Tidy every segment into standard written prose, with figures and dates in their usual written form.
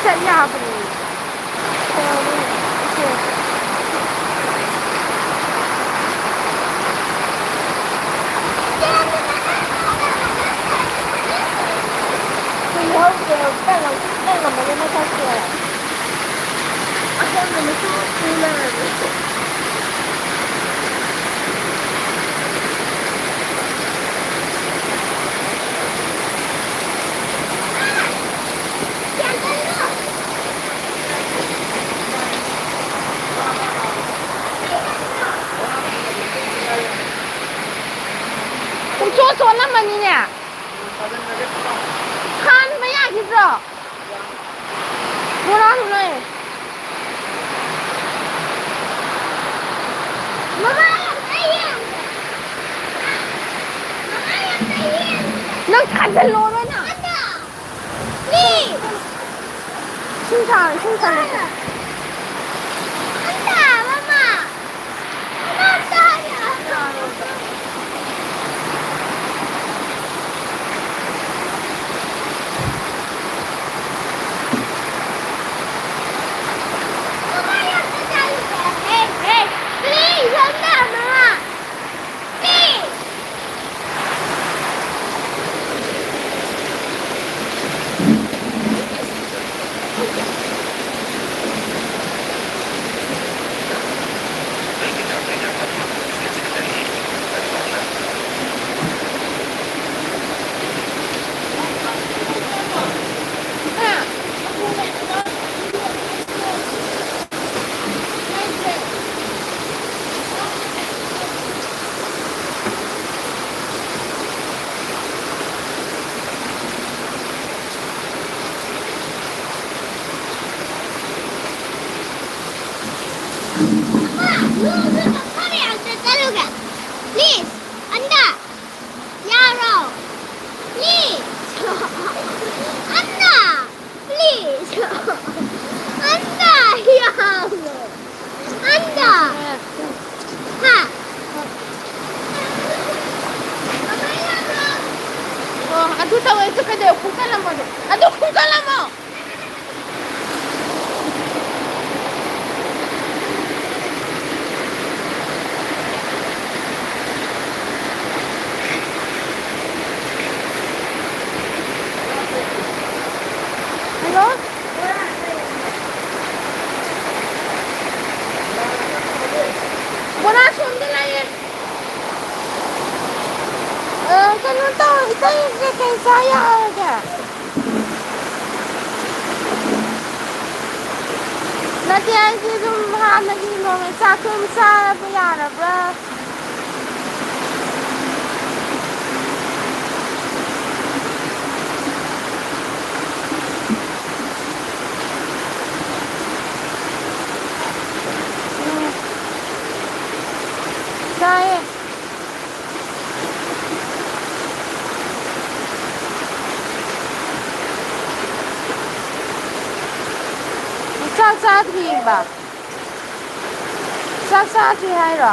ဆက်ရပါဘူးတော်လို့ဟုတ်ကဲ့တက်လာမလို့မဆက်ရအခုလည်းမဆိုးဘူးလား说那么你呢？看没呀？其实，我哪出来？妈妈要这样子，妈妈要这样子。能看见路了呢？看到，你，欣赏。看到，妈妈，妈大呀。Aduh tahu itu kan dia bukan lama tu. Aduh bukan lama. Hello? Buat apa dia lain? Kan tahu itu kan saya aja. Nanti aja tu mahal lagi nombor satu besar bayar apa? Saya साथ ही बा साथ ही है रा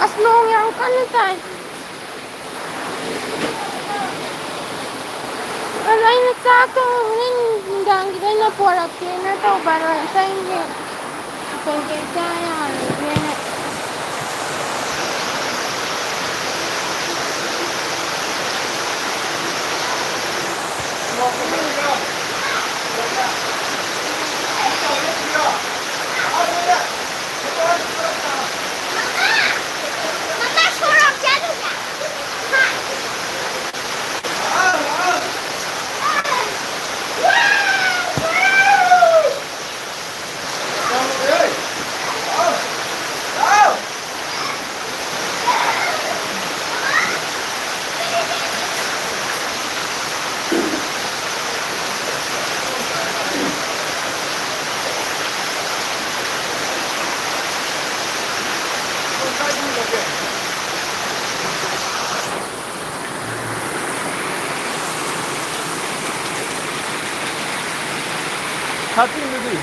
asnong yang kan tay Alay na sako, hindang kita na pora kena tau baru saya ni, saya kerja yang ni. खाती मुझे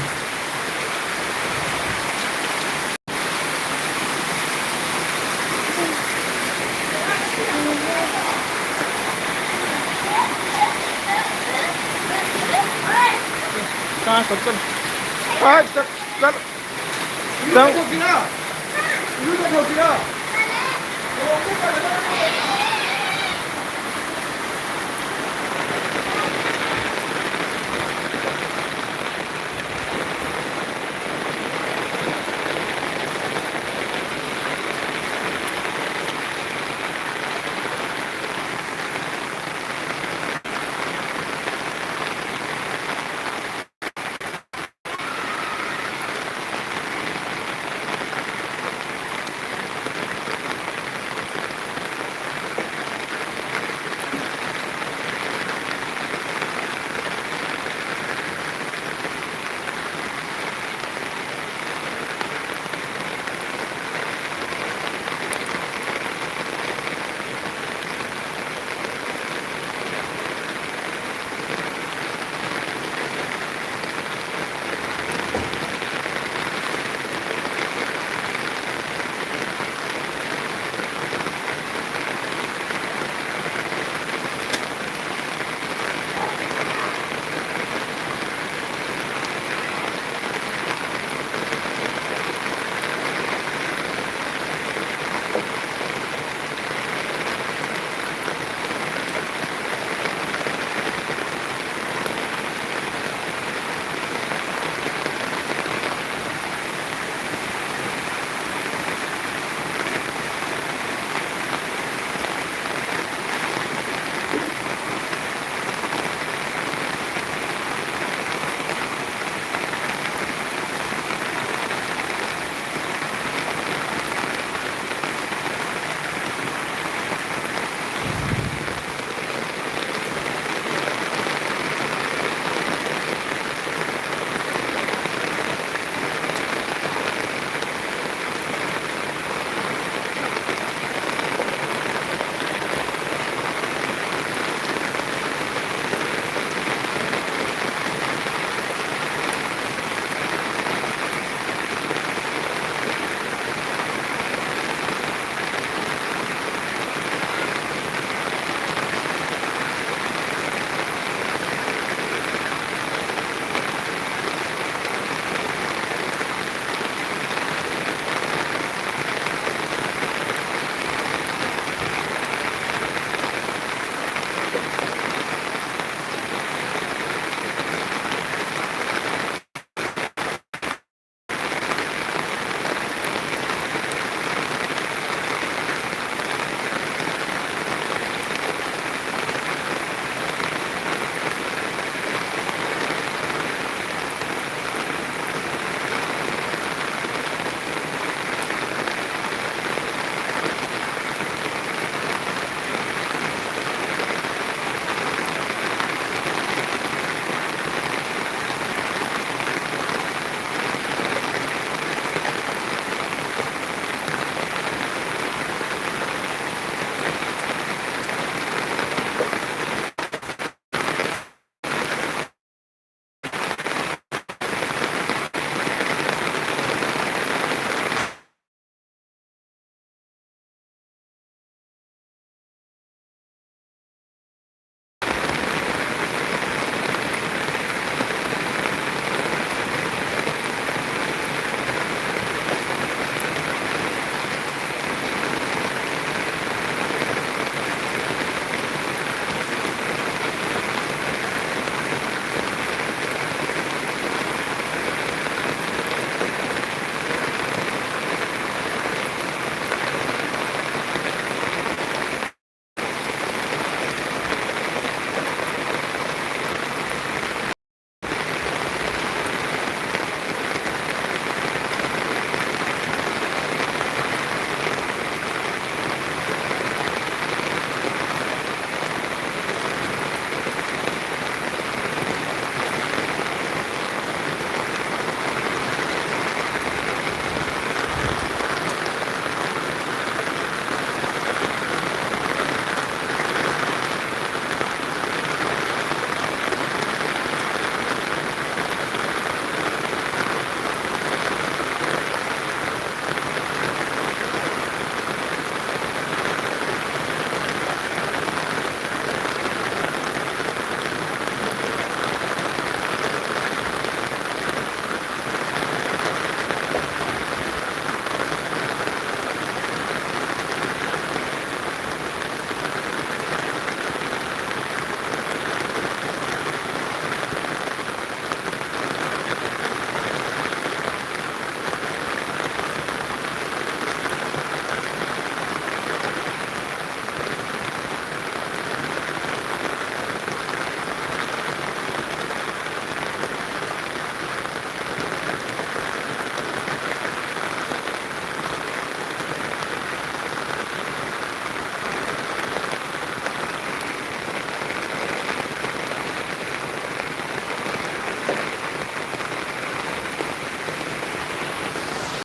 कहाँ चल चल चल चल